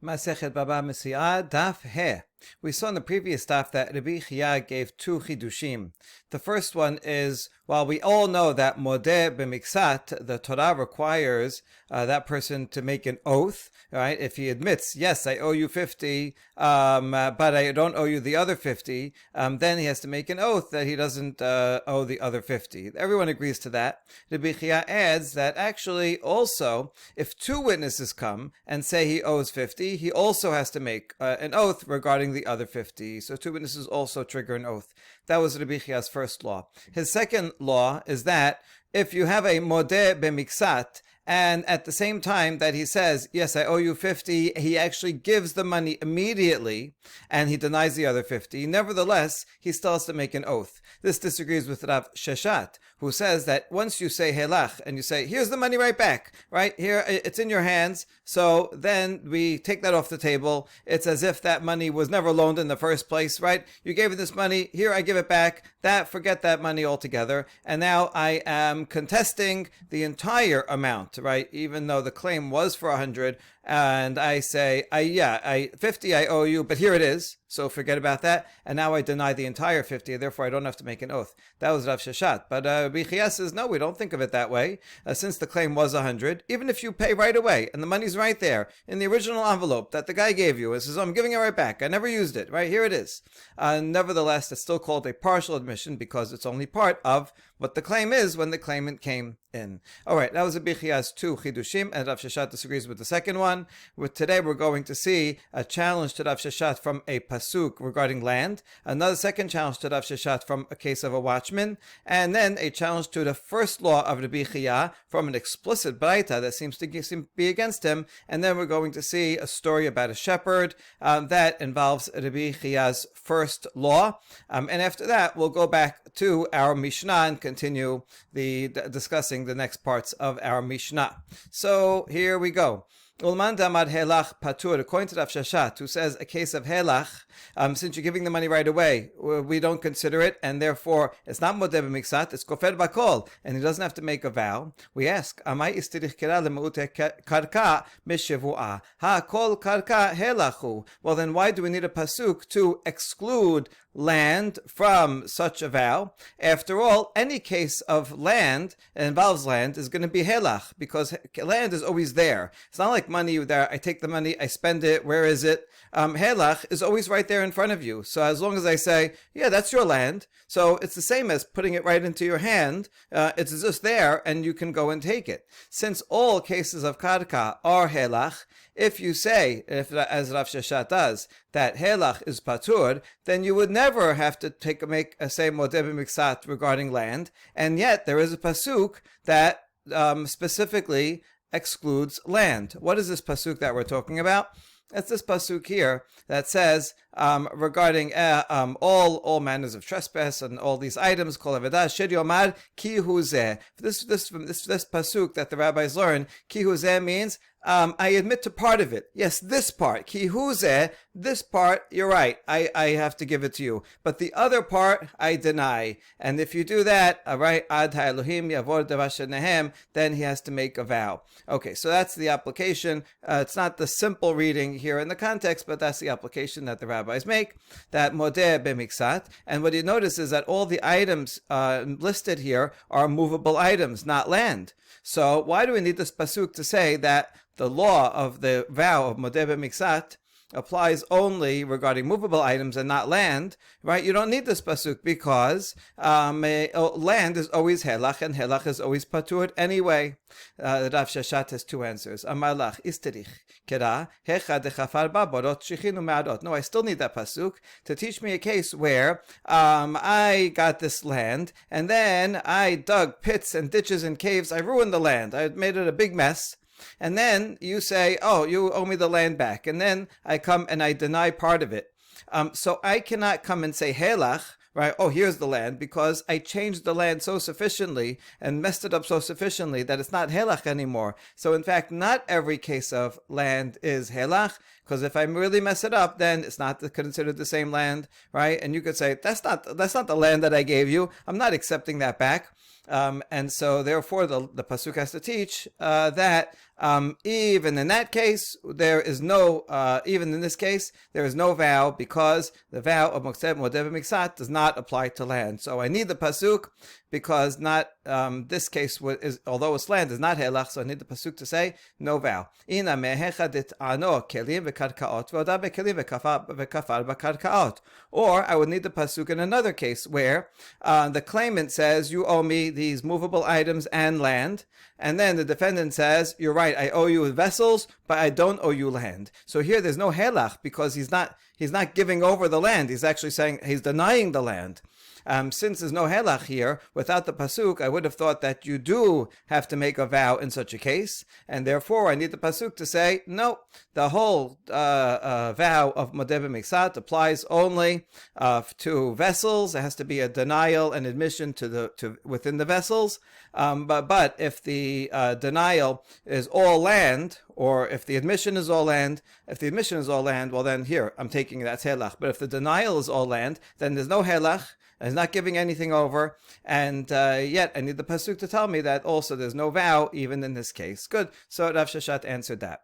Masechet Baba Mesia, Daf He. We saw in the previous daf that Rabbi Chia gave two chidushim. The first one is, while we all know that modeh b'miksat, the Torah requires that person to make an oath, right? If he admits, yes, I owe you 50, but I don't owe you the other 50, then he has to make an oath that he doesn't owe the other 50. Everyone agrees to that. Rabbi Chia adds that actually also, if two witnesses come and say he owes 50, he also has to make an oath regarding the other 50. So two witnesses also trigger an oath. That was Rabbi Chia's first law. His second law is that if you have a modeh b'miksat, and at the same time that he says, yes, I owe you 50, he actually gives the money immediately, and he denies the other 50. Nevertheless, he still has to make an oath. This disagrees with Rav Sheshat, who says that once you say helach, and you say, here's the money right back, right? Here, it's in your hands, so then we take that off the table. It's as if that money was never loaned in the first place, right? You gave me this money, here I give it back, forget that money altogether, and now I am contesting the entire amount, right? Even though the claim was for 100, and I say, 50 I owe you, but here it is, so forget about that, and now I deny the entire 50, therefore I don't have to make an oath. That was Rav Sheshat. But Rabbi Chia says, no, we don't think of it that way. Since the claim was 100, even if you pay right away, and the money's right there, in the original envelope that the guy gave you, it says, I'm giving it right back, I never used it, right? Here it is. Nevertheless, it's still called a partial admission because it's only part of what the claim is when the claimant came in. All right, that was Rabbi Chia's two chidushim, and Rav Sheshat disagrees with the second one. Today we're going to see a challenge to Rav Sheshat from a pasuk regarding land, another second challenge to Rav Sheshat from a case of a watchman, and then a challenge to the first law of Rabbi Chia from an explicit braita that seems to be against him, and then we're going to see a story about a shepherd that involves Rabbi Chia's first law, and after that we'll go back to our Mishnah and continue discussing the next parts of our Mishnah. So here we go. Ulman damad helach patur, according to Rav Sheshat, who says a case of helach, since you're giving the money right away, we don't consider it, and therefore it's not modeh b'miksat, it's kofer bakol, and he doesn't have to make a vow. We ask, amai istirich kira lemeute karka mishevuah, ha kol karka helachu. Well, then why do we need a pasuk to exclude land from such a vow? After all, any case of land that involves land is going to be helach, because land is always there. It's not like money there, I take the money, I spend it, where is it? Helach is always right there in front of you. So as long as I say, yeah, that's your land, so it's the same as putting it right into your hand, it's just there and you can go and take it. Since all cases of karka are helach, if you say, as Rav Sheshat does, that helach is patur, then you would never have to say modeh b'miksat regarding land, and yet there is a pasuk that specifically excludes land. What is this pasuk that we're talking about? It's this pasuk here that says regarding all manners of trespass and all these items. Kol avedah shed yomar ki hu zeh. This pasuk that the rabbis learn, ki hu zeh means I admit to part of it. Yes, this part, ki hu zeh, this part, you're right, I have to give it to you. But the other part, I deny. And if you do that, right, ad ha'elohim yavor devash nehem, then he has to make a vow. Okay, so that's the application. It's not the simple reading here in the context, but that's the application that the rabbis make, that modeh b'miksat. And what you notice is that all the items listed here are movable items, not land. So why do we need this pasuk to say that the law of the vow of modeh b'miksat applies only regarding movable items and not land, right? You don't need this pasuk because land is always helach and helach is always patur anyway. Rav Sheshat has two answers. Amalach isterich kera hecha dechafar ba borot shichin u'me'adot. No, I still need that pasuk to teach me a case where I got this land and then I dug pits and ditches and caves. I ruined the land. I made it a big mess. And then you say, oh, you owe me the land back. And then I come and I deny part of it. So I cannot come and say, helach, right? Oh, here's the land, because I changed the land so sufficiently and messed it up so sufficiently that it's not helach anymore. So in fact, not every case of land is helach, because if I really mess it up, then it's not considered the same land, right? And you could say, that's not the land that I gave you. I'm not accepting that back. And so therefore the pasuk has to teach that even in that case, there is no, even in this case, there is no vow, because the vow of Mokseh Modeh B'Miksat does not apply to land. So I need the pasuk, because not this case is, although it's land, is not helach. So I need the pasuk to say no vow. Ina mehecha dit'ano kelim v'karkaot v'oda bekelim v'kafar b'karkaot. Or I would need the pasuk in another case where the claimant says, you owe me these movable items and land, and then the defendant says, you're right, I owe you vessels, but I don't owe you land. So here there's no helach, because he's not giving over the land. He's actually saying he's denying the land. Since there's no helach here, without the pasuk, I would have thought that you do have to make a vow in such a case, and therefore I need the pasuk to say, no, the whole vow of Modeh B'Miksat applies only to vessels. It has to be a denial and admission to within the vessels. But if the denial is all land, or if the admission is all land, well then here, I'm taking that's helach. But if the denial is all land, then there's no helach, and he's not giving anything over, and yet I need the pasuk to tell me that also there's no vow even in this case. Good. So Rav Sheshet answered that.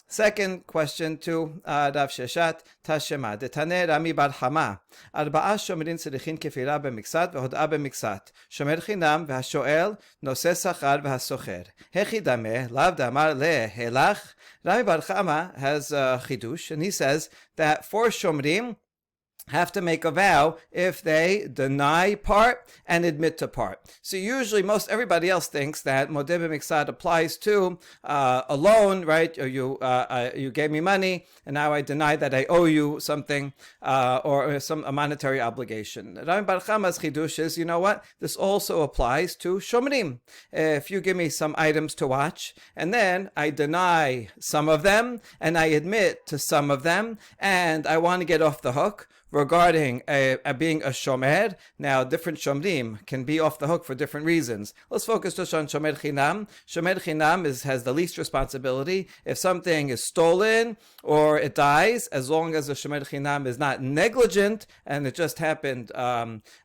Second question to Rav Sheshet, Tashema, Detane Rami Bar Hama, Arba'a Shomerin Tzrichin Kefira B'Miksat V'Hod'a B'Miksat, Shomer Chinam V'Hashoel Noseh Sachar V'Hasocher, Hechi Dameh Lav Damar Le Helach. Rami Bar Hama has chidush, and he says that for Shomrim have to make a vow if they deny part and admit to part. So usually most everybody else thinks that Modeh B'Miksat applies to a loan, right? Or you gave me money and now I deny that I owe you something or a monetary obligation. Rami Bar Chama's chidush is, you know what? This also applies to Shomrim. If you give me some items to watch and then I deny some of them and I admit to some of them and I want to get off the hook regarding being a shomer. Now, different shomrim can be off the hook for different reasons. Let's focus just on shomer chinam. Shomer chinam has the least responsibility. If something is stolen or it dies, as long as the shomer chinam is not negligent and it just happened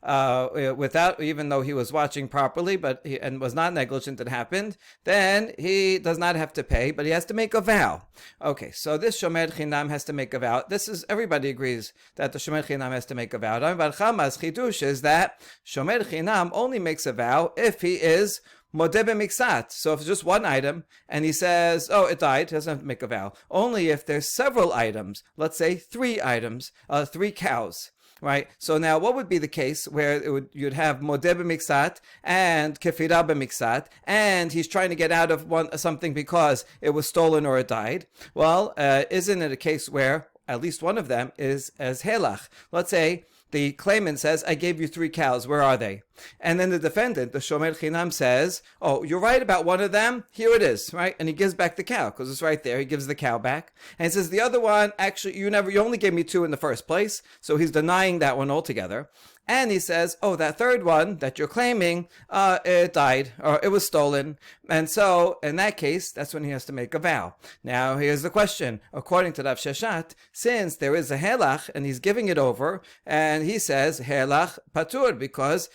without, even though he was watching properly, and was not negligent, it happened, then he does not have to pay, but he has to make a vow. Okay, so this shomer chinam has to make a vow. Everybody agrees that the shomer chinam has to make a vow. Rami Bar Chama's chidush is that shomer chinam only makes a vow if he is Modeh B'Miksat. So if it's just one item and he says, oh, it died, he doesn't have to make a vow. Only if there's several items, let's say 3 items, 3 cows. Right. So now, what would be the case where you'd have Modeh B'Miksat and Kefira B'Miksat, and he's trying to get out of something because it was stolen or it died? Well, isn't it a case where at least one of them is as helach? Let's say the claimant says, I gave you 3 cows, where are they? And then the defendant, the shomer chinam, says, oh, you're right about one of them, here it is, right? And he gives back the cow, because it's right there, he gives the cow back. And he says, the other one, actually, you only gave me 2 in the first place, so he's denying that one altogether. And he says, oh, that third one that you're claiming, it died, or it was stolen. And so, in that case, that's when he has to make a vow. Now, here's the question. According to Rav Sheshet, since there is a helach, and he's giving it over, and he says, helach patur, because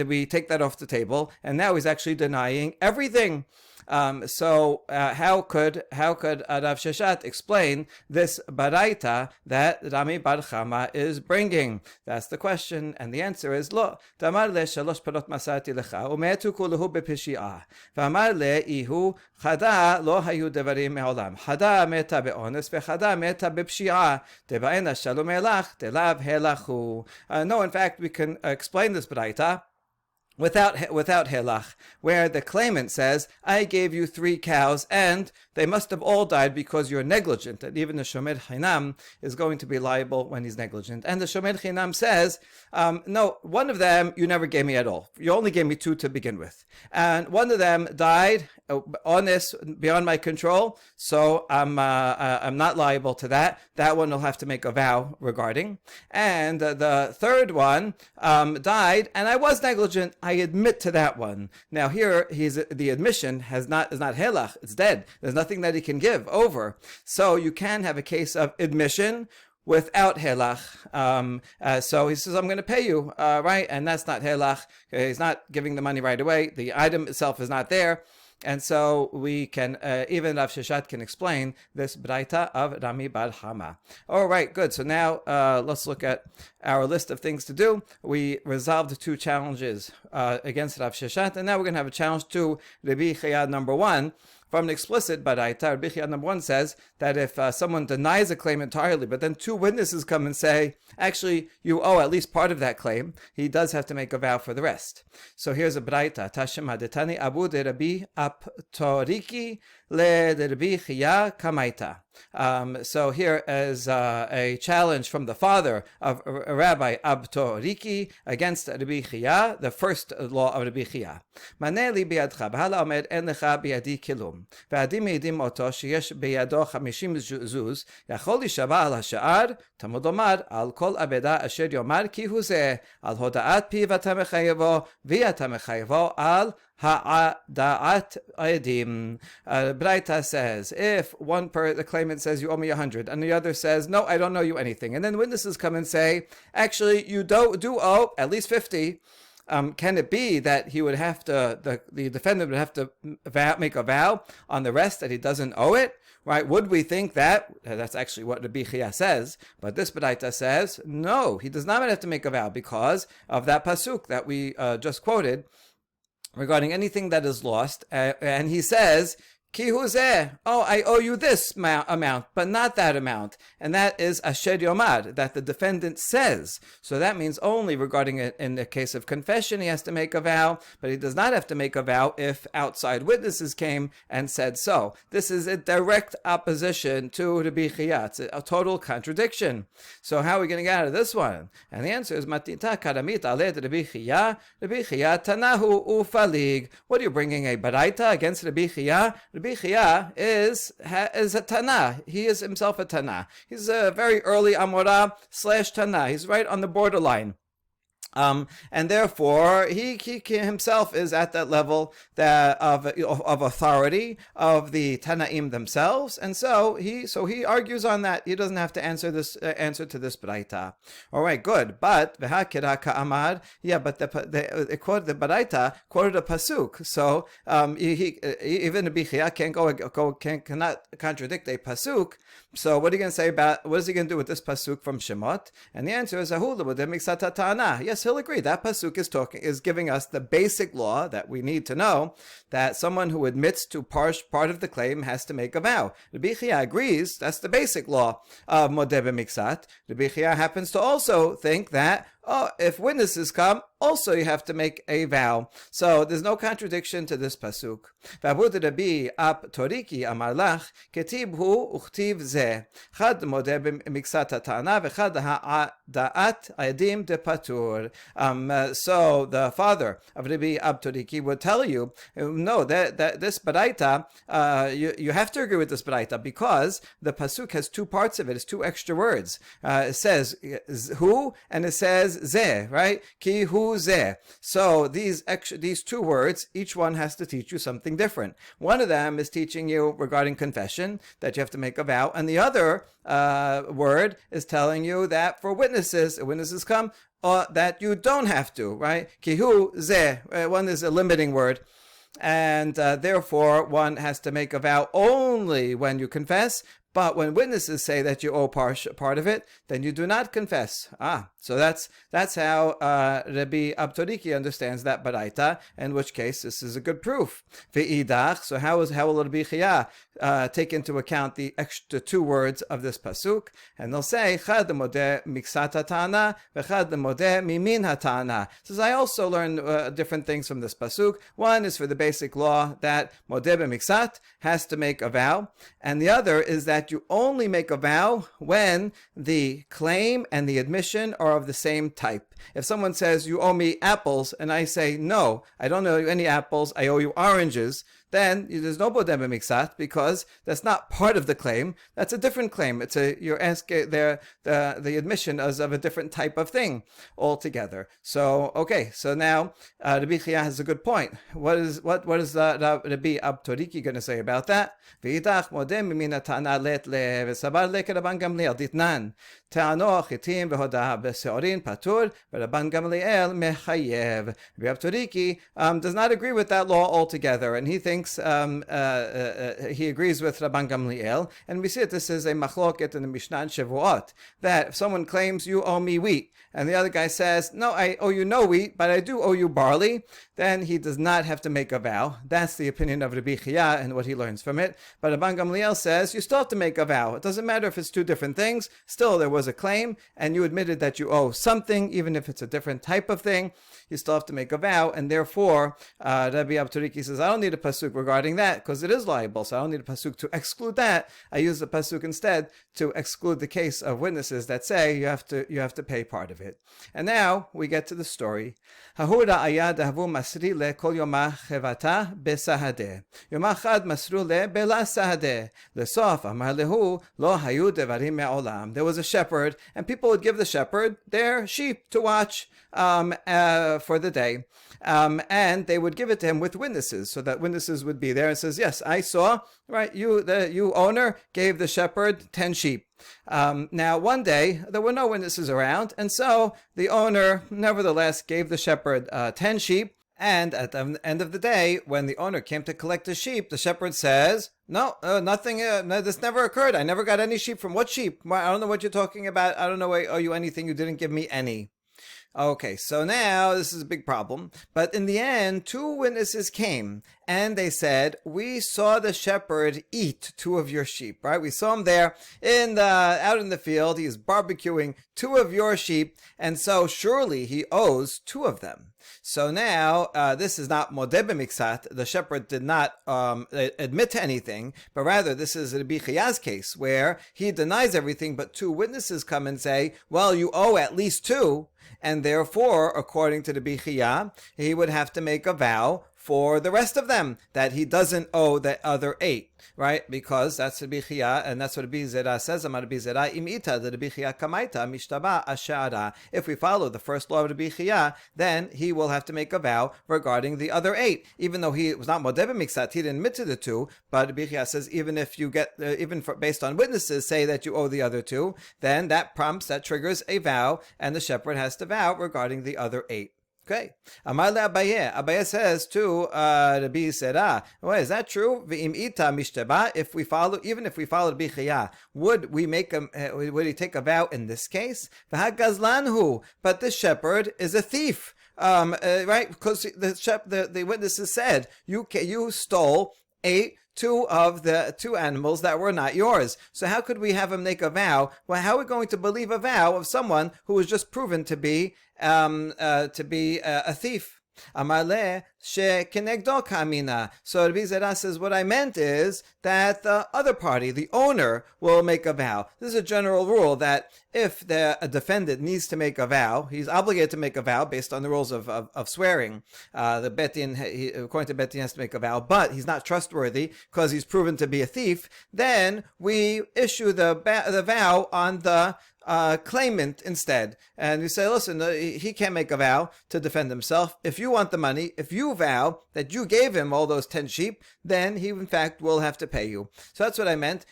we take that off the table, and now he's actually denying everything. So how could Rav Sheshet explain this baraita that Rami Bar Chama is bringing? That's the question, and the answer is lo. Tamar le shalosh parot masarti lecha umetu kuluhu bepishia. V'amar le ihu chada lo hayu devarim me'olam. Chada meta be'ones v'chada meta bepshia. Devaena shalom elach delav helachu. No, in fact, we can explain this baraita without helach, where the claimant says, I gave you 3 cows and they must have all died because you're negligent, and even the shomer chinam is going to be liable when he's negligent. And the shomer chinam says, no, one of them you never gave me at all. You only gave me 2 to begin with. And one of them died, honest, beyond my control, so I'm not liable to that. That one will have to make a vow regarding. And the third one died, and I was negligent. I admit to that one. Now here, the admission is not helach. It's dead. There's nothing that he can give over. So you can have a case of admission without helach. So he says, I'm going to pay you, right? And that's not helach. He's not giving the money right away. The item itself is not there. And so we can, even Rav Sheshet can explain this braita of Rami Bar Hama. All right, good. So now let's look at our list of things to do. We resolved 2 challenges against Rav Sheshet, and now we're going to have a challenge to Rabbi Chaya number 1. From an explicit baraita, Rabbi Chaya number 1 says that if someone denies a claim entirely, but then 2 witnesses come and say, actually, you owe at least part of that claim, he does have to make a vow for the rest. So here's a baraita. Tashem hadetani abu de Rabbi aptoriki le de Rabbi Chaya kamaita. So here is a challenge from the father of Rabbi Abtoriki against Rabbi Chaya, the first law of Rabbi Chaya. Maneli biadcha, b'hala omed en lecha biadi kilum. V'adim meidim oto sheyesh biyado 50 zuz, yachol yishaba al hasha'ar, tamud omar, al kol abeda asher yomar ki hu zeh, al hoda'at pi v'ata mechayevo, v'yata mechayevo al ha'ada'at edim. Braita says, if the claimant says you owe me 100, and the other says, no, I don't owe you anything, and then witnesses come and say, actually, you do owe at least 50. Can it be that he would have to, the defendant would have to make a vow on the rest that he doesn't owe it? Right? Would we think that? That's actually what Rabbi Chaya says, but this Baraita says, no, he does not have to make a vow because of that pasuk that we just quoted regarding anything that is lost. And he says, Ki hu zeh, oh, I owe you this amount, but not that amount. And that is asher yomar, that the defendant says. So that means only regarding it in the case of confession, he has to make a vow, but he does not have to make a vow if outside witnesses came and said so. This is a direct opposition to Rabbi Chaya. It's a total contradiction. So how are we going to get out of this one? And the answer is, Matita karamit aled Rabbi Chaya, Rabbi Chaya tanahu ufalig. What are you bringing, a baraita against Rabbi Chaya? Rabbi Chaya is a Tana. He is himself a Tana. He's a very early Amora / Tana. He's right on the borderline. And therefore, he himself is at that level of authority of the Tanaim themselves, and so he argues on that. He doesn't have to answer to this Baraita. All right, good. But v'hakira ka'amar, yeah, but the Baraita quoted a pasuk, so even Rabbi Chaya cannot contradict a pasuk. So what are you going to say about what is he going to do with this pasuk from Shemot? And the answer is ahula b'demiksat ta'ana. Yes, he'll agree. That pasuk is giving us the basic law that we need to know, that someone who admits to part of the claim has to make a vow. Rabbi Chaya agrees. That's the basic law of modeh b'miksat. Rabbi Chaya happens to also think that if witnesses come, also you have to make a vow. So there's no contradiction to this pasuk. V'abud Rabbi ap toriki amar lach ketib hu uchtiv zeh chad modeh b'miksat ha'ta'ana v'chad ha'da'at adim de patur. So the father of Rabbi Ab Toriki would tell you, no, that this baraita, you have to agree with this baraita because the pasuk has 2 parts of it. It's 2 extra words. It says hu and it says zeh, right? Ki hu zeh. So these 2 words, each one has to teach you something different. One of them is teaching you regarding confession that you have to make a vow, and the other word is telling you that for witnesses come, that you don't have to, right? Ki hu zeh. One is a limiting word. And therefore, one has to make a vow only when you confess. But when witnesses say that you owe part of it, then you do not confess. So that's how Rabbi Abtoriki understands that baraita, in which case this is a good proof. Ve'idach, so how will Rabbi Chaya take into account the extra 2 words of this pasuk? And they'll say, Chad modeh miksat hatana, v'chad modeh mimin hatana. Says, I also learn different things from this pasuk. One is for the basic law that modeh b'miksat has to make a vow, and the other is that you only make a vow when the claim and the admission are of the same type. If someone says, you owe me apples, and I say, no, I don't owe you any apples, I owe you oranges, then there's no bodeh b'miksat, because that's not part of the claim. That's a different claim. You're asking the admission of a different type of thing altogether. So okay, so now Rabbi Chia has a good point. What is Rabbi Abtoriki going to say about that? V'idach modeh mimina ta'ana let le v'sabar le k'Rabban Gamliel ditnan ta'ano chitim v'hodah b'seorin patur v'Rabban Gamliel mechayev. Rabbi Abtoriki does not agree with that law altogether, and he thinks he agrees with Rabban Gamliel, and we see that this is a machloket in the Mishnah and Shavuot, that if someone claims you owe me wheat, and the other guy says, no, I owe you no wheat, but I do owe you barley, then he does not have to make a vow. That's the opinion of Rabbi Chia and what he learns from it. But Rabban Gamliel says you still have to make a vow. It doesn't matter if it's two different things. Still, there was a claim, and you admitted that you owe something, even if it's a different type of thing. You still have to make a vow, and therefore, Rabbi Abturiki says, I don't need a pasuk regarding that, because it is liable, so I don't need a pasuk to exclude that. I use the pasuk instead to exclude the case of witnesses that say you have to pay part of it. And now we get to the story. Hahura ayad havu masri le kol yoma chevata besahadeh. Yoma chad masru le bela sahadeh. Lesof amar lehu lo hayu devarim me'olam. There was a shepherd, and people would give the shepherd their sheep to watch for the day. And they would give it to him with witnesses, so that witnesses would be there and says, yes, I saw, right, you owner gave the shepherd 10 sheep. Now, one day, there were no witnesses around, and so the owner nevertheless gave the shepherd 10 sheep. And at the end of the day, when the owner came to collect the sheep, the shepherd says, no, nothing, no, this never occurred. I never got any sheep. From what sheep? I don't know what you're talking about. I don't know, I owe you anything. You didn't give me any. Okay, so now this is a big problem. But in the end, 2 witnesses came, and they said, we saw the shepherd eat 2 of your sheep, right? We saw him there out in the field. He's barbecuing 2 of your sheep, and so surely he owes 2 of them. So now, this is not modeh b'miksat. The shepherd did not admit to anything, but rather this is Rabbi Chia's case, where he denies everything, but 2 witnesses come and say, well, you owe at least 2, and therefore, according to Rabbi Chia, he would have to make a vow for the rest of them, that he doesn't owe the other 8, right? Because that's Rabbi Chia, and that's what Rabbi Zera says. Rabbi Zera imita the Rabbi Chia kamaita mishtaba ashara. If we follow the first law of Rabbi Chia, then he will have to make a vow regarding the other 8, even though he was not modeh b'miksat. He didn't admit to the 2, but Rabbi Chia says even if you get, based on witnesses, say that you owe the other 2, then that triggers a vow, and the shepherd has to vow regarding the other 8. Okay. Amar le Abaye. Abaye says to Rabbi Zera, well, is that true? V'im ita mishtaba. Even if we follow Rabbi Chia, would he take a vow in this case? V'hagazlanhu. But this shepherd is a thief. Right? Because the witnesses said you stole 2 of the 2 animals that were not yours. So how could we have him make a vow? Well, how are we going to believe a vow of someone who was just proven to be a thief? Amale she kenegdo kamina. So Rabbi Zera says, what I meant is that the other party, the owner, will make a vow. This is a general rule that if a defendant needs to make a vow, he's obligated to make a vow based on the rules of swearing. The Bet Din, according to Bet Din, has to make a vow, but he's not trustworthy because he's proven to be a thief. Then we issue the vow on the claimant instead, and we say, listen, he can't make a vow to defend himself. If you want the money, if you vow that you gave him all those 10 sheep, then he in fact will have to pay you. So that's what I meant.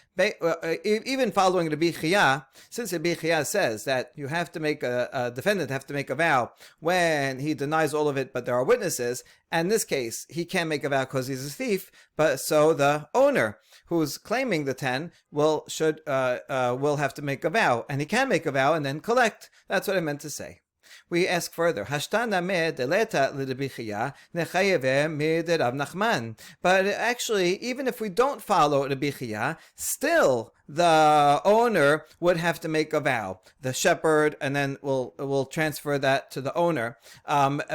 Even following Rabbi Chia, since Rabbi Chia says that you have to make a defendant have to make a vow when he denies all of it, but there are witnesses, and in this case he can't make a vow because he's a thief, but so the owner who's claiming the 10 will have to make a vow, and he can make a vow and then collect. That's what I meant to say. We ask further, Hashtana me deleta l'Rabbi Chia nechayeve me de Rav Nachman. But actually, even if we don't follow Rabbi Chia, still the owner would have to make a vow. The shepherd, and then we'll transfer that to the owner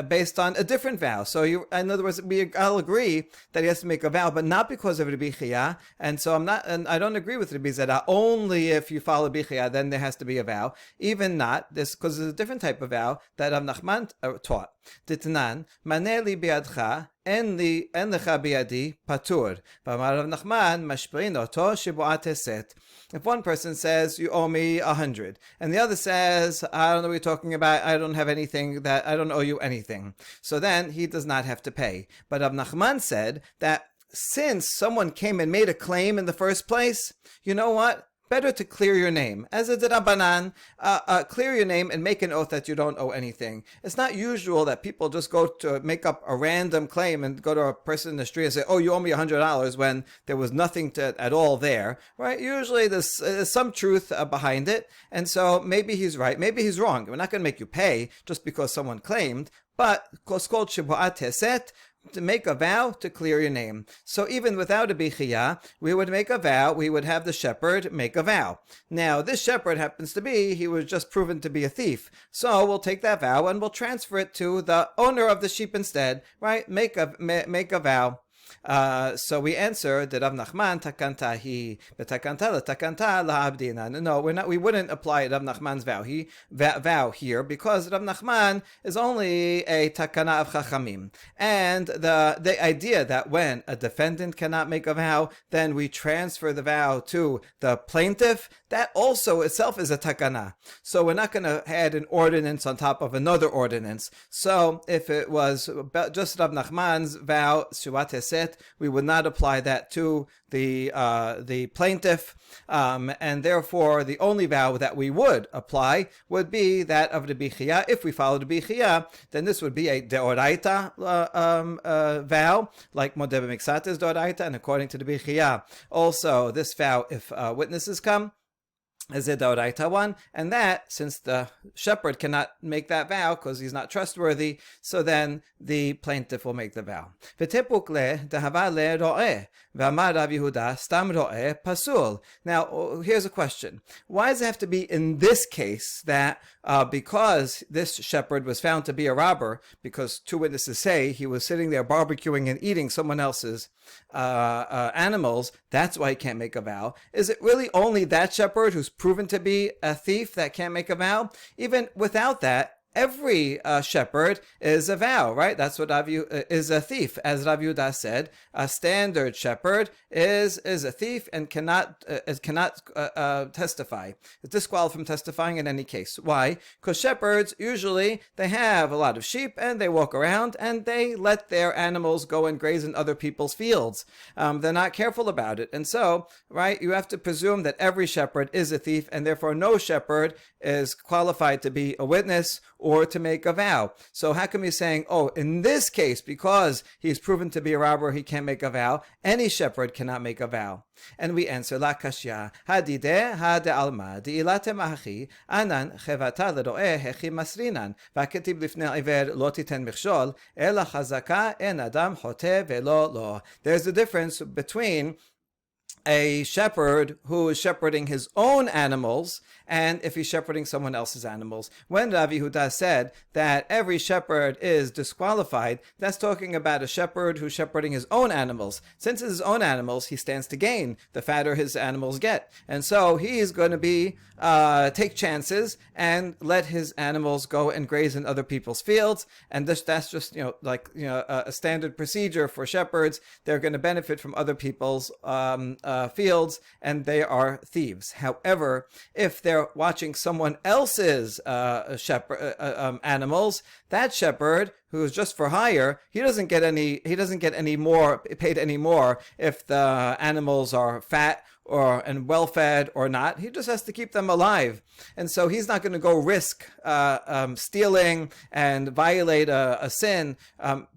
based on a different vow. So in other words, I'll agree that he has to make a vow, but not because of Rabbi Chia. And so I don't agree with Rabbi Zera. Only if you follow Rabbi Chia, then there has to be a vow. Even not this, because there's a different type of vow that Rav Nachman taught. Titnan maneli biadcha en lecha biyadi patur. V'amar Rav Nachman mashperin oto shibuat eset. If one person says, you owe me 100, and the other says, I don't know what you're talking about, I don't have anything, that I don't owe you anything, so then he does not have to pay. But Rav Nachman said that since someone came and made a claim in the first place, you know what? Better to clear your name. As a D'Rabbanan, clear your name and make an oath that you don't owe anything. It's not usual that people just go to make up a random claim and go to a person in the street and say, oh, you owe me $100 when there was nothing at all there, right? Usually there's some truth behind it. And so maybe he's right, maybe he's wrong. We're not going to make you pay just because someone claimed, but koskol shibuat heset, to make a vow to clear your name. So even without a bichiyah, we would make a vow, we would have the shepherd make a vow. Now, this shepherd happens to be, he was just proven to be a thief. So we'll take that vow and we'll transfer it to the owner of the sheep instead, right? Make a vow. So we answer that Rav Nachman takanta hi betakanta takanta lahabdina. No, we wouldn't apply Rav Nachman's vow here, because Rav Nachman is only a takana of Chachamim, and the idea that when a defendant cannot make a vow, then we transfer the vow to the plaintiff, that also itself is a takana. So we're not going to add an ordinance on top of another ordinance. So if it was just Rav Nachman's vow, shibuat heset, we would not apply that to the plaintiff, and therefore the only vow that we would apply would be that of the bichiyah. If we follow the bichiyah, then this would be a deoraita vow, like modeh b'miksat is deoraita, and according to the bichiyah, also this vow, if witnesses come, is a Doraita one, and that, since the shepherd cannot make that vow because he's not trustworthy, so then the plaintiff will make the vow. Now, here's a question. Why does it have to be in this case that because this shepherd was found to be a robber, because two witnesses say he was sitting there barbecuing and eating someone else's animals, that's why he can't make a vow? Is it really only that shepherd who's proven to be a thief that can't make a vow? Even without that, every shepherd is a vow, right? That's what is a thief. As Rav Yehuda said, a standard shepherd is a thief and cannot testify. It's disqualified from testifying in any case. Why? Because shepherds, usually, they have a lot of sheep and they walk around and they let their animals go and graze in other people's fields. They're not careful about it. And so, right, you have to presume that every shepherd is a thief, and therefore no shepherd is qualified to be a witness or to make a vow. So how come you're saying, oh, in this case, because he's proven to be a robber, he can't make a vow? Any shepherd cannot make a vow. And we answer, la kashya, hadide hade alma, diilate mahachi, anan chevata leroe hechi masrinan, vaketib lifnei iver lo titen michshol, ela chazaka en adam hote velo lo. There's a difference between a shepherd who is shepherding his own animals and if he's shepherding someone else's animals. When Rav Yehuda said that every shepherd is disqualified, that's talking about a shepherd who's shepherding his own animals. Since it's his own animals, he stands to gain the fatter his animals get. And so he's going to be take chances and let his animals go and graze in other people's fields. And that's just a standard procedure for shepherds. They're going to benefit from other people's fields, and they are thieves. However, if they're watching someone else's animals, that shepherd who is just for hire, he doesn't get any paid any more if the animals are fat and well-fed or not. He just has to keep them alive. And so he's not going to go risk stealing and violate a sin.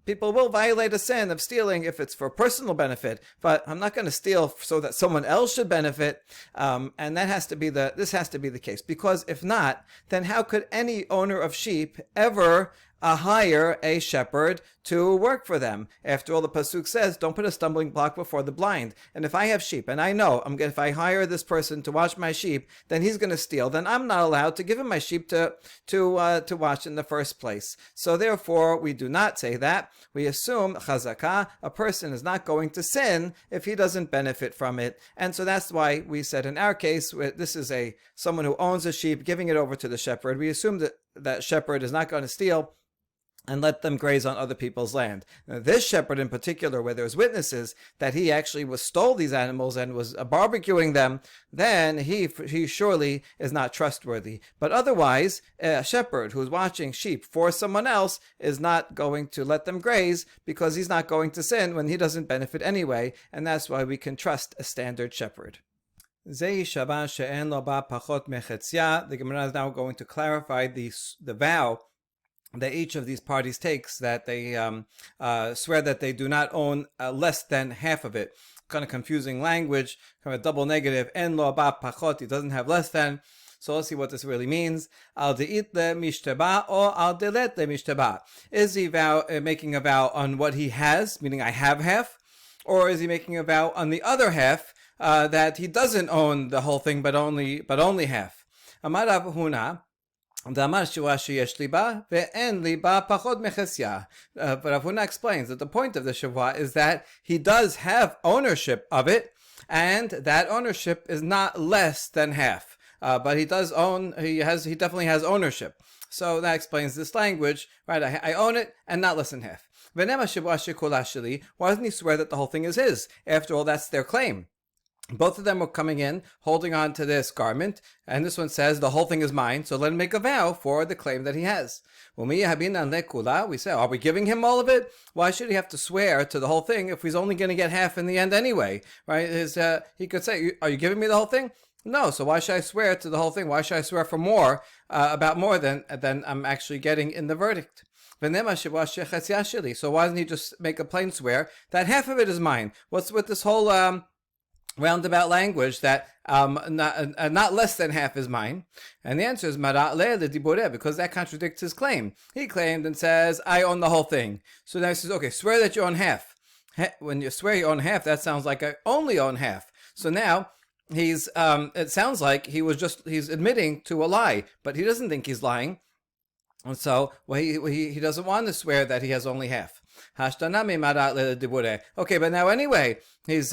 People will violate a sin of stealing if it's for personal benefit, but I'm not going to steal so that someone else should benefit. And this has to be the case, because if not, then how could any owner of sheep ever hire a shepherd to work for them? After all, the pasuk says, don't put a stumbling block before the blind. And if I have sheep and I know if I hire this person to watch my sheep, then he's going to steal, then I'm not allowed to give him my sheep to watch in the first place. So therefore, we do not say that. We assume chazakah, a person is not going to sin if he doesn't benefit from it. And so that's why we said in our case, this is someone who owns a sheep giving it over to the shepherd. We assume that shepherd is not going to steal, and let them graze on other people's land. Now, this shepherd in particular, where there's witnesses that he actually stole these animals and was barbecuing them, then he surely is not trustworthy. But otherwise, a shepherd who's watching sheep for someone else is not going to let them graze because he's not going to sin when he doesn't benefit anyway, and that's why we can trust a standard shepherd. The Gemara is now going to clarify the vow that each of these parties takes, that they swear that they do not own less than half of it. Kind of confusing language, kind of a double negative. En lo ba pachot, he doesn't have less than. So let's see what this really means. Al de'it le mishteba or al delet le mishteba. Is he making a vow on what he has, meaning I have half, or is he making a vow on the other half that he doesn't own the whole thing, but only half? Amar Rav Huna. But Rav Huna explains that the point of the Shavua is that he does have ownership of it, and that ownership is not less than half. But he does own. He definitely has ownership. So that explains this language, right? I own it, and not less than half. Why doesn't he swear that the whole thing is his? After all, that's their claim. Both of them were coming in, holding on to this garment, and this one says the whole thing is mine, so let him make a vow for the claim that he has. We say, are we giving him all of it? Why should he have to swear to the whole thing if he's only going to get half in the end anyway? Right? He could say, are you giving me the whole thing? No, so why should I swear to the whole thing? Why should I swear for more, about more than I'm actually getting in the verdict? So why doesn't he just make a plain swear that half of it is mine? What's with this whole roundabout language that not less than half is mine? And the answer is because that contradicts his claim. He claimed and says, I own the whole thing. So now he says, okay, swear that you own half. When you swear you own half, that sounds like I only own half. So now it sounds like he's admitting to a lie, but he doesn't think he's lying. And so he doesn't want to swear that he has only half. Okay, but now anyway, it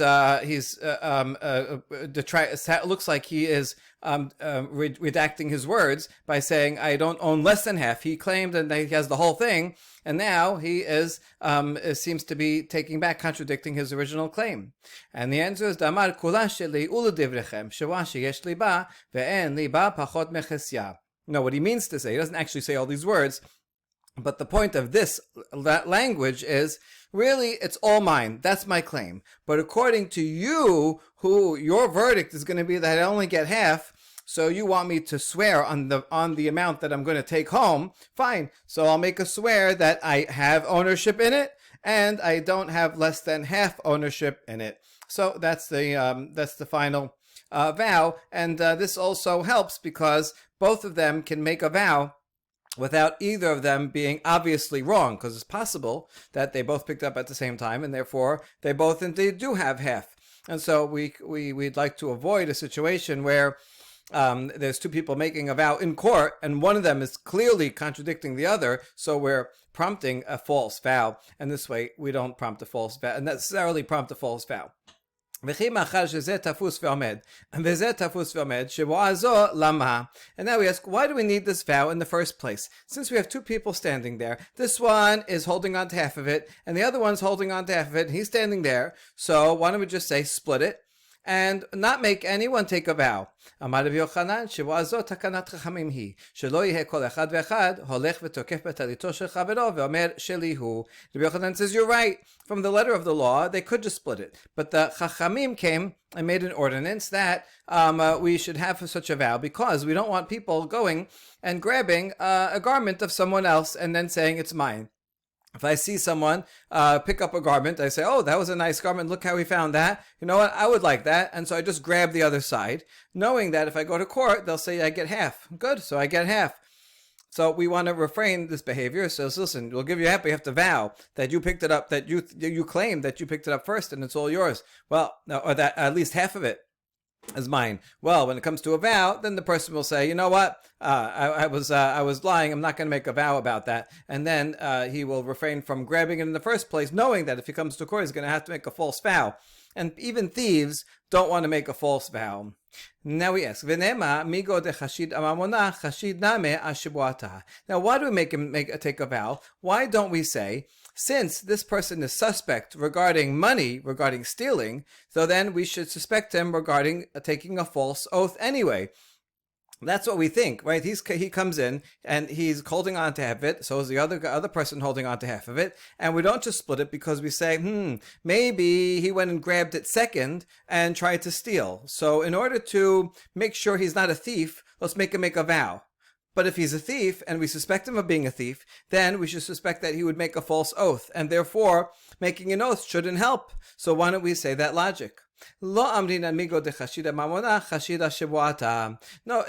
looks like he is redacting his words by saying, I don't own less than half. He claimed that he has the whole thing, and now he seems to be taking back, contradicting his original claim. And the answer is, Damar kula sheli ulu divrechem, shewa sheyesh liba, ve'en liba pachot mechesya. No, what he means to say, he doesn't actually say all these words, but the point of that language is, really, it's all mine. That's my claim. But according to you, your verdict is going to be that I only get half, so you want me to swear on the amount that I'm going to take home. Fine. So I'll make a swear that I have ownership in it, and I don't have less than half ownership in it. So that's the final vow, and this also helps because both of them can make a vow without either of them being obviously wrong, because it's possible that they both picked up at the same time, and therefore they both indeed do have half. And so we'd like to avoid a situation where there's two people making a vow in court, and one of them is clearly contradicting the other, so we're prompting a false vow, and this way we don't prompt a false vow, and necessarily prompt a false vow. And now we ask, why do we need this vow in the first place? Since we have two people standing there, this one is holding on to half of it, and the other one's holding on to half of it, and he's standing there, so why don't we just say split it, and not make anyone take a vow? Amar Rabbi Yochanan, שבועה זו תקנת חכמים היא, שלא יהיה כל אחד ואחד הולך ותוקף בטליתו של חברו ואומר שלי הוא. Rabbi Yochanan says, you're right. From the letter of the law, they could just split it. But the Chachamim came and made an ordinance that we should have such a vow, because we don't want people going and grabbing a garment of someone else and then saying it's mine. If I see someone pick up a garment, I say, oh, that was a nice garment. Look how we found that. You know what? I would like that. And so I just grab the other side, knowing that if I go to court, they'll say I get half. Good. So I get half. So we want to refrain this behavior. So listen, we'll give you half, but you have to vow that you picked it up, that you claim that you picked it up first and it's all yours. Well, or that at least half of it is mine. Well, when it comes to a vow, then the person will say, you know what, I was lying, I'm not going to make a vow about that, and then he will refrain from grabbing it in the first place, knowing that if he comes to court, he's going to have to make a false vow. And even thieves don't want to make a false vow. Now we ask, V'nema migo de chashid amamona chashid name ashibuata. Now why do we make him take a vow? Why don't we say, since this person is suspect regarding money, regarding stealing, so then we should suspect him regarding taking a false oath anyway. That's what we think, right? He comes in and he's holding on to half of it. So is the other person holding on to half of it. And we don't just split it because we say, maybe he went and grabbed it second and tried to steal. So in order to make sure he's not a thief, let's make him make a vow. But if he's a thief and we suspect him of being a thief, then we should suspect that he would make a false oath. And therefore, making an oath shouldn't help. So why don't we say that logic? No, in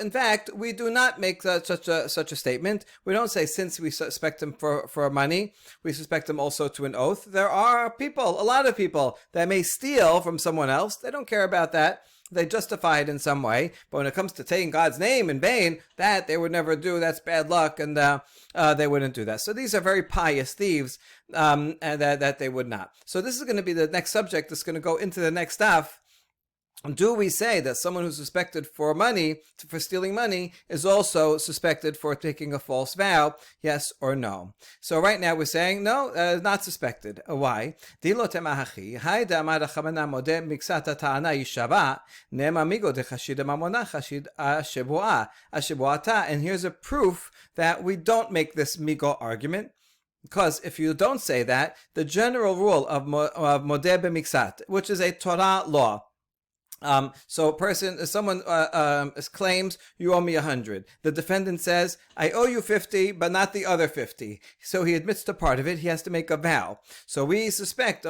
fact, we do not make such a statement. We don't say since we suspect him for money, we suspect him also to an oath. There are a lot of people that may steal from someone else. They don't care about that. They justify it in some way. But when it comes to taking God's name in vain, that they would never do. That's bad luck, and they wouldn't do that. So these are very pious thieves, and that they would not. So this is going to be the next subject that's going to go into the next stuff. Do we say that someone who's suspected for stealing money, is also suspected for taking a false vow? Yes or no? So right now we're saying no, not suspected. Why? And here's a proof that we don't make this migo argument. Because if you don't say that, the general rule of modeh b'miksat, which is a Torah law, so someone claims you owe me 100. The defendant says, I owe you 50, but not the other 50. So he admits to part of it. He has to make a vow. So we suspect,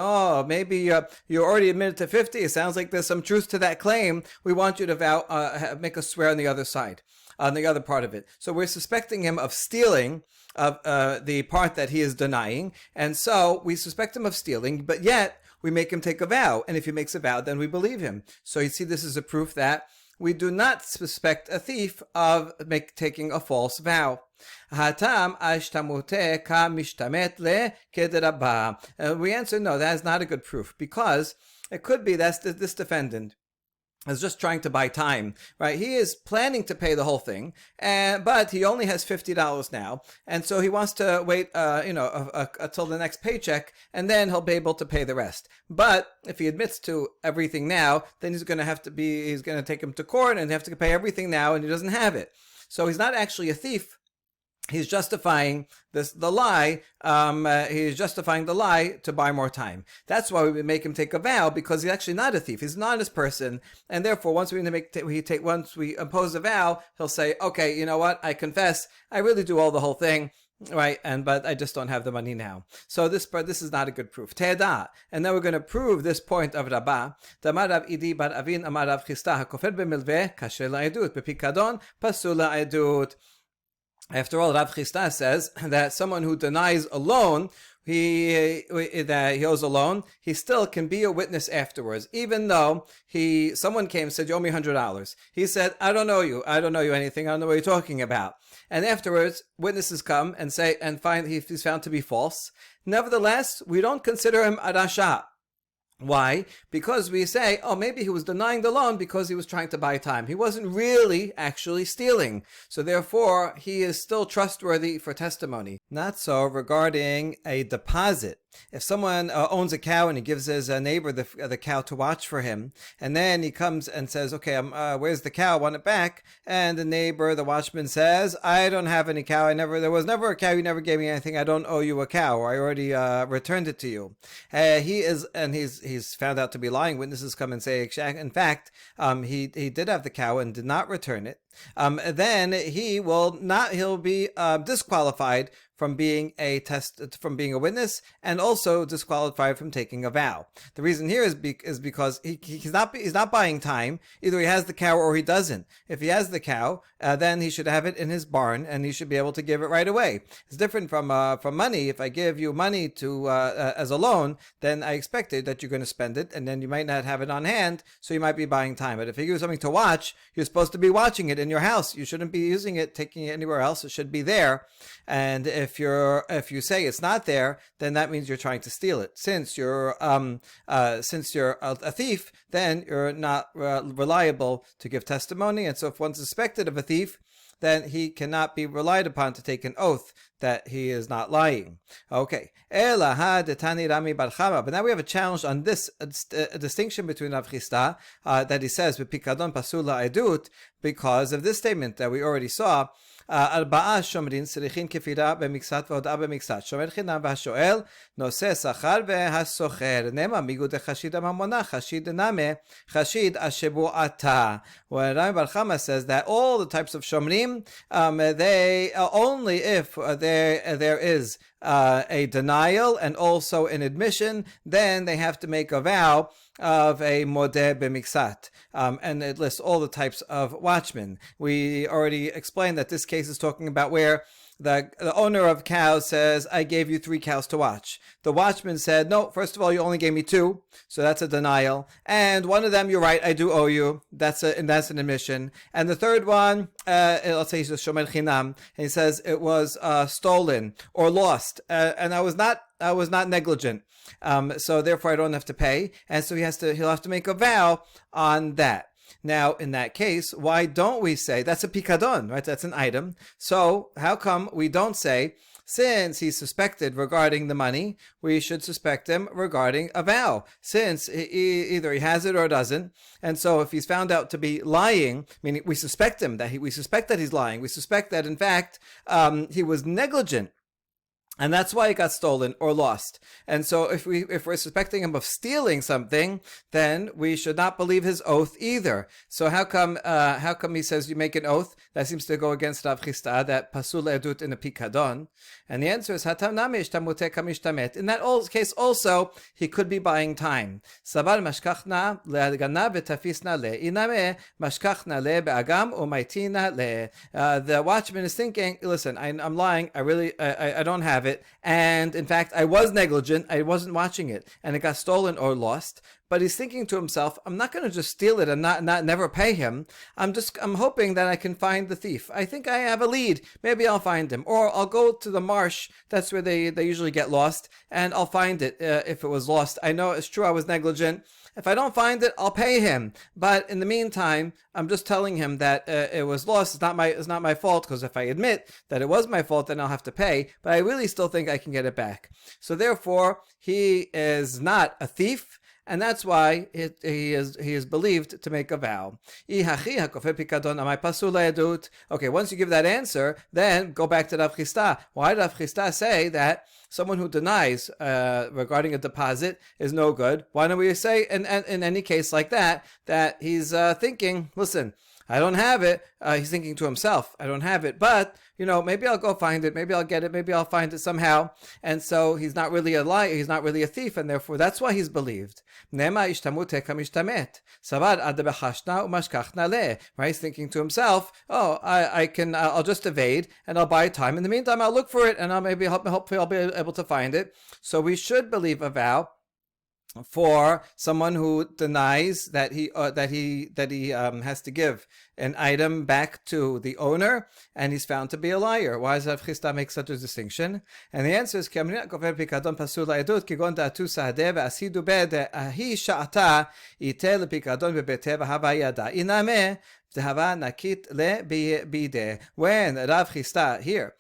maybe you already admitted to 50. It sounds like there's some truth to that claim. We want you to make a swear on the other side, on the other part of it. So we're suspecting him of stealing of the part that he is denying. And so we suspect him of stealing, but yet we make him take a vow. And if he makes a vow, then we believe him. So you see, this is a proof that we do not suspect a thief of taking a false vow. We answer, no, that is not a good proof, because it could be that's this defendant is just trying to buy time, right? He is planning to pay the whole thing, but he only has $50 now, and so he wants to wait, until the next paycheck, and then he'll be able to pay the rest. But if he admits to everything now, then he's going to take him to court and have to pay everything now, and he doesn't have it. So he's not actually a thief. He's justifying the lie. He's justifying the lie to buy more time. That's why we make him take a vow, because he's actually not a thief. He's an honest person, and therefore, once we impose a vow, he'll say, "Okay, you know what? I confess. I really do owe the whole thing." Right, but I just don't have the money now. So this is not a good proof. Teda, and now we're going to prove this point of Rabbah. Damar Rav Idi bar Avin amar Rav Chisda hakofer b'milveh kasher la'edut b'pikadon pasul la'edut. After all, Rav Chisda says that someone who denies a loan, that he owes a loan, he still can be a witness afterwards, even though someone came and said, you owe me $100. He said, I don't know you anything, I don't know what you're talking about. And afterwards, witnesses come and find he's found to be false. Nevertheless, we don't consider him a rasha. Why? Because we say, maybe he was denying the loan because he was trying to buy time. He wasn't really actually stealing. So therefore, he is still trustworthy for testimony. Not so regarding a deposit. If someone owns a cow and he gives his neighbor the cow to watch for him, and then he comes and says, okay, where's the cow? I want it back. And the neighbor, the watchman, says, I don't have any cow. There was never a cow. You never gave me anything. I don't owe you a cow, or I already returned it to you. He's found out to be lying. Witnesses come and say, in fact, he did have the cow and did not return it. Then he'll be disqualified from being a witness, and also disqualified from taking a vow. The reason here is because he's not buying time. Either he has the cow or he doesn't. If he has the cow, then he should have it in his barn, and he should be able to give it right away. It's different from money. If I give you money as a loan, then I expected that you're going to spend it, and then you might not have it on hand, so you might be buying time. But if you give something to watch, you're supposed to be watching it in your house. You shouldn't be using it, taking it anywhere else. It should be there. And if if you say it's not there, then that means you're trying to steal it. Since you're a thief, then you're not reliable to give testimony. And so if one's suspected of a thief, then he cannot be relied upon to take an oath that he is not lying. Okay. But now we have a challenge on this distinction between Rav Chisda that he says with Pikadon Pasula Edut, because of this statement that we already saw. ארבעה שומרים צריכים כפירה במקצת והודעה במקצת. שומר חינם והשואל נושא שכר והסוחר. נאמר מיגוד חשיד הממונה, חשיד נמה, חשיד השבועתה. When Rami Bar Chama says that all the types of shomrim, they only if there is a denial and also an admission, then they have to make a vow of a modeh b'miksat. And it lists all the types of watchmen. We already explained that this case is talking about where the owner of cows says, I gave you 3 cows to watch. The watchman said, no, first of all, you only gave me 2, so that's a denial. And one of them, you're right, I do owe you. That's an admission. And the third one, let's say he's a shomer chinam, and he says it was stolen or lost, and I was not negligent. So therefore, I don't have to pay. And so he'll have to make a vow on that. Now, in that case, why don't we say that's a pikadon, right? That's an item. So how come we don't say, since he's suspected regarding the money, we should suspect him regarding a vow, since either he has it or doesn't. And so if he's found out to be lying, meaning we suspect that he's lying, we suspect that in fact he was negligent, and that's why it got stolen or lost. And so if we're suspecting him of stealing something, then we should not believe his oath either. So how come he says you make an oath? That seems to go against Rav Chisda, that pasul edut in a pikadon. And the answer is hatam namish tamute kamishtamet. In that case also, he could be buying time. Sabar mashkachna le'agana v'tafisna le'iname mashkachna le'be'agam u'maitina le. The watchman is thinking, listen, I'm lying. I don't have it. And in fact, I was negligent. I wasn't watching it, and it got stolen or lost. But he's thinking to himself, I'm not going to just steal it and not never pay him. I'm hoping that I can find the thief. I think I have a lead. Maybe I'll find him. Or I'll go to the marsh. That's where they usually get lost. And I'll find it if it was lost. I know it's true I was negligent. If I don't find it, I'll pay him. But in the meantime, I'm just telling him that it was lost. It's not my fault, because if I admit that it was my fault, then I'll have to pay. But I really still think I can get it back. So therefore, he is not a thief. And that's why he is believed to make a vow. Okay, once you give that answer, then go back to Rav Chisda. Why did Rav Chisda say that someone who denies regarding a deposit is no good? Why don't we say in any case like that he's thinking, listen, I don't have it. He's thinking to himself, I don't have it, but maybe I'll go find it. Maybe I'll get it. Maybe I'll find it somehow. And so he's not really a liar. He's not really a thief, and therefore that's why he's believed. Right? He's thinking to himself, I'll just evade and I'll buy time. In the meantime, I'll look for it, and hopefully I'll be able to find it. So we should believe a vow for someone who denies that he has to give an item back to the owner, and he's found to be a liar. Why does Rav Chisda make such a distinction? And the answer is when Rav Chisda here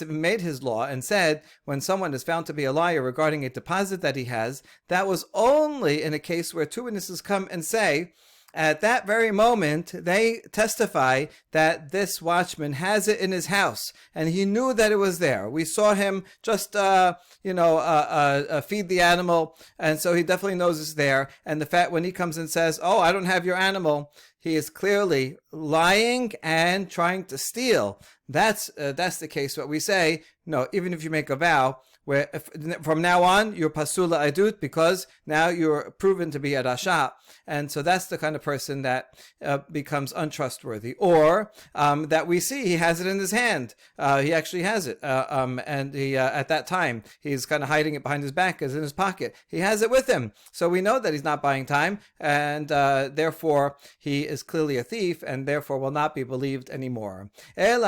made his law and said when someone is found to be a liar regarding a deposit that he has, that was only in a case where 2 witnesses come and say, at that very moment, they testify that this watchman has it in his house, and he knew that it was there. We saw him just, feed the animal, and so he definitely knows it's there. And the fact when he comes and says, "Oh, I don't have your animal," he is clearly lying and trying to steal. That's the case. What we say, no, even if you make a vow, where from now on you're pasula adut because now you're proven to be a rasha, and so that's the kind of person that becomes untrustworthy. Or that we see he has it in his hand, he actually has it, and he at that time he's kind of hiding it behind his back, as in his pocket. He has it with him, so we know that he's not buying time, and therefore he is clearly a thief, and therefore will not be believed anymore. What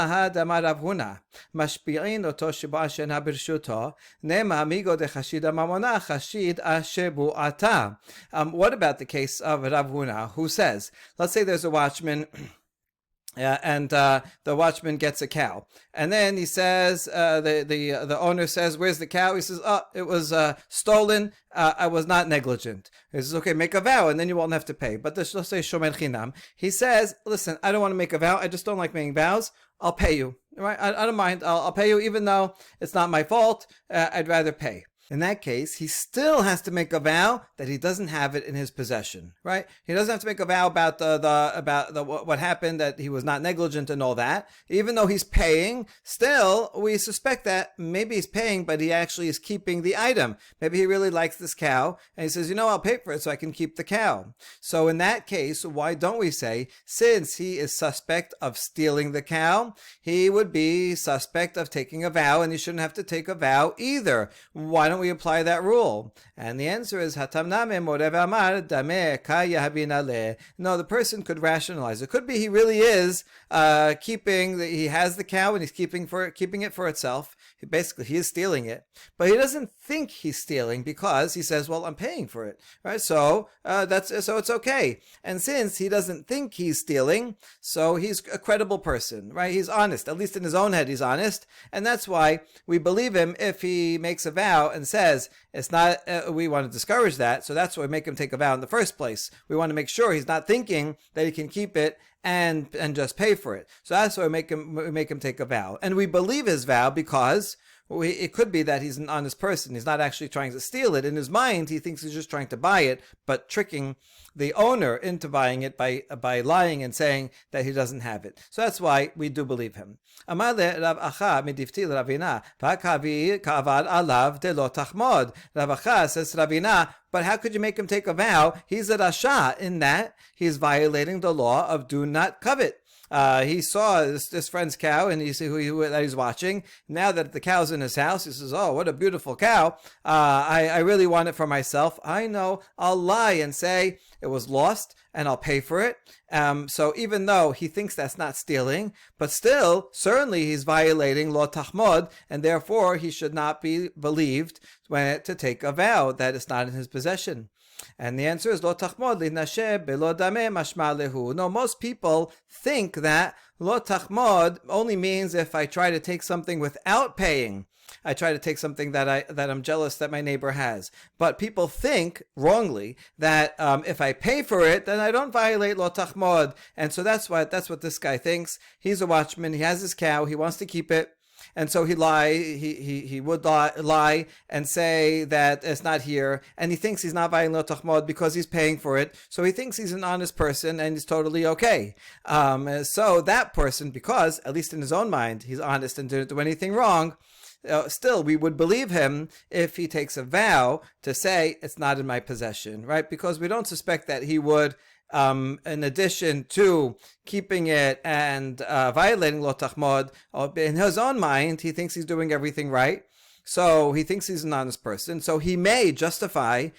about the case of Rav Huna, who says, let's say there's a watchman, and the watchman gets a cow, and then he says, the owner says, "Where's the cow?" He says, "Oh, it was stolen. I was not negligent." He says, "Okay, make a vow, and then you won't have to pay." But let's say shomer chinam. He says, "Listen, I don't want to make a vow. I just don't like making vows. I'll pay you. Right? I don't mind. I'll pay you, even though it's not my fault. I'd rather pay." In that case, he still has to make a vow that he doesn't have it in his possession, right? He doesn't have to make a vow about what happened, that he was not negligent and all that. Even though he's paying, still we suspect that maybe he's paying, but he actually is keeping the item. Maybe he really likes this cow, and he says, I'll pay for it so I can keep the cow. So in that case, why don't we say, since he is suspect of stealing the cow, he would be suspect of taking a vow, and he shouldn't have to take a vow either? Why don't we apply that rule? And the answer is hatamname morev amar dame kaya habinale. No, the person could rationalize. It could be he really is he has the cow and he's keeping it for itself. He is stealing it, but he doesn't think he's stealing because he says, "Well, I'm paying for it, right? So it's okay." And since he doesn't think he's stealing, so he's a credible person, right? He's honest, at least in his own head. He's honest, and that's why we believe him if he makes a vow and says it's not. We want to discourage that, so that's why we make him take a vow in the first place. We want to make sure he's not thinking that he can keep it and just pay for it. So that's why we make him take a vow, and we believe his vow because it could be that he's an honest person. He's not actually trying to steal it. In his mind, he thinks he's just trying to buy it, but tricking the owner into buying it by lying and saying that he doesn't have it. So that's why we do believe him. Rav Acha says to Ravina, but how could you make him take a vow? He's a rasha in that he's violating the law of do not covet. He saw this friend's cow, and he see that he's watching. Now that the cow's in his house, he says, "Oh, what a beautiful cow! I really want it for myself. I know. I'll lie and say it was lost, and I'll pay for it." So even though he thinks that's not stealing, but still, certainly he's violating lo tahmod, and therefore he should not be believed to take a vow that is not in his possession. And the answer is lo tachmod linashe belo dameh mashma lehu. No, most people think that lo tachmod only means if I try to take something without paying. I try to take something that I'm jealous that my neighbor has. But people think wrongly that if I pay for it, then I don't violate lo tachmod. And so that's what this guy thinks. He's a watchman. He has his cow. He wants to keep it. And so he would lie and say that it's not here, and he thinks he's not buying lo tachmod because he's paying for it. So he thinks he's an honest person and he's totally okay. So that person, because at least in his own mind he's honest and didn't do anything wrong, still we would believe him if he takes a vow to say it's not in my possession, right? Because we don't suspect that he would. In addition to keeping it and violating lo tachmod, in his own mind, he thinks he's doing everything right. So he thinks he's an honest person. So he may justify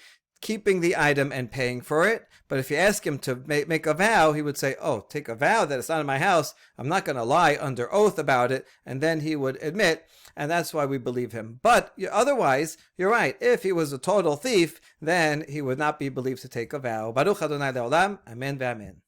keeping the item and paying for it. But if you ask him to make a vow, he would say, "Oh, take a vow that it's not in my house. I'm not going to lie under oath about it." And then he would admit, and that's why we believe him. But otherwise, you're right. If he was a total thief, then he would not be believed to take a vow. Baruch Adonai Le'olam. Amen ve'amen.